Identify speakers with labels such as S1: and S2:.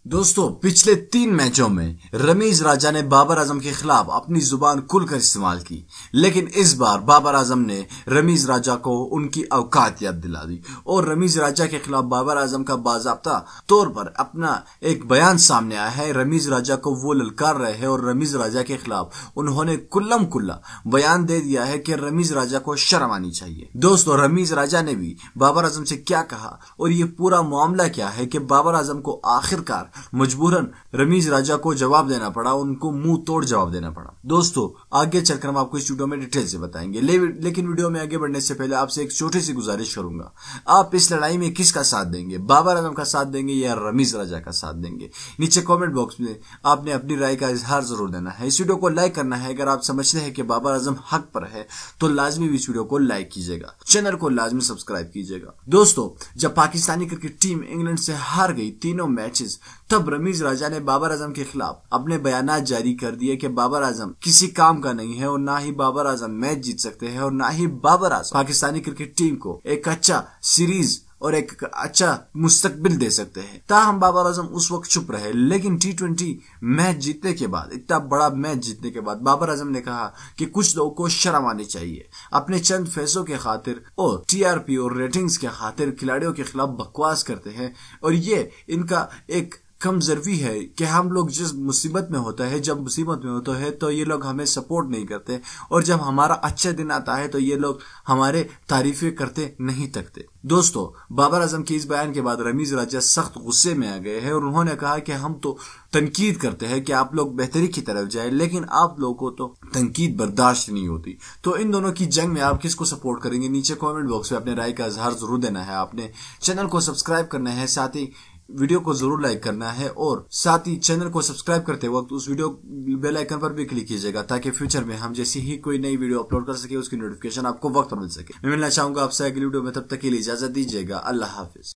S1: दोस्तों, पिछले 3 मैचों में रमीज राजा ने बाबर आजम के खिलाफ अपनी जुबान खुलकर इस्तेमाल की, लेकिन इस बार बाबर आजम ने रमीज राजा को उनकी औकात याद दिला दी और रमीज राजा के खिलाफ बाबर आजम का बाज़ाब्ता तौर पर अपना एक बयान सामने आया है। रमीज राजा को वो ललकार रहे हैं और रमीज राजा के खिलाफ उन्होंने कुल्लम कुल्ला बयान दे दिया है कि रमीज राजा को शर्म आनी चाहिए। दोस्तों, रमीज राजा ने भी बाबर आजम से क्या कहा और ये पूरा मामला क्या है कि बाबर आजम को आखिरकार मजबूरन रमीज राजा को जवाब देना पड़ा, उनको मुंह तोड़ जवाब देना पड़ा। दोस्तों, आगे चलकर हम आपको इस वीडियो में डिटेल से बताएंगे, लेकिन वीडियो में आगे बढ़ने से पहले आपसे एक छोटी सी गुजारिश करूंगा। आप इस लड़ाई में किसका साथ देंगे, बाबर आजम का साथ देंगे या रमीज राजा का साथ देंगे? नीचे कमेंट बॉक्स में आपने अपनी राय का इजहार जरूर देना है। इस वीडियो को लाइक करना है। अगर आप समझते हैं कि बाबर आजम हक पर है तो लाजमी इस वीडियो को लाइक कीजिएगा, चैनल को लाजमी सब्सक्राइब कीजिएगा। दोस्तों, जब पाकिस्तानी क्रिकेट टीम इंग्लैंड से हार गई तीनों मैचेस, तब रमीज राजा ने बाबर आजम के खिलाफ अपने बयानात जारी कर दिए कि बाबर आजम किसी काम का नहीं है और ना ही बाबर आजम मैच जीत सकते हैं और ना ही बाबर आजम पाकिस्तानी क्रिकेट टीम को एक अच्छा सीरीज और एक अच्छा मुस्तकबिल दे सकते हैं। ताहम बाबर आजम उस वक्त चुप रहे, लेकिन T20 मैच जीतने के बाद, इतना बड़ा मैच जीतने के बाद बाबर आजम ने कहा कि कुछ लोगों को शर्म आनी चाहिए। अपने चंद पैसों के खातिर और TRP और रेटिंग्स के खातिर खिलाड़ियों के खिलाफ बकवास करते हैं और ये इनका एक कमजोरी है कि हम लोग जिस मुसीबत में होता है, जब मुसीबत में होता है तो ये लोग हमें सपोर्ट नहीं करते और जब हमारा अच्छा दिन आता है तो ये लोग हमारे तारीफें करते नहीं थकते। दोस्तों, बाबर आजम के इस बयान के बाद रमीज राजा सख्त गुस्से में आ गए हैं और उन्होंने कहा कि हम तो तनकीद करते हैं कि आप लोग बेहतरी की तरफ जाए, लेकिन आप लोगों को तो तनकीद बर्दाश्त नहीं होती। तो इन दोनों की जंग में आप किसको सपोर्ट करेंगे? नीचे कमेंट बॉक्स में अपने राय का इजहार जरूर देना है। आपने चैनल को सब्सक्राइब करना है, साथ ही वीडियो को जरूर लाइक करना है और साथ ही चैनल को सब्सक्राइब करते वक्त उस वीडियो बेल आइकन पर भी क्लिक कीजिएगा ताकि फ्यूचर में हम जैसी ही कोई नई वीडियो अपलोड कर सके उसकी नोटिफिकेशन आपको वक्त पर मिल सके। मैं मिलना चाहूंगा आपसे अगली वीडियो में, तब तक के लिए इजाजत दीजिएगा। अल्लाह हाफिज।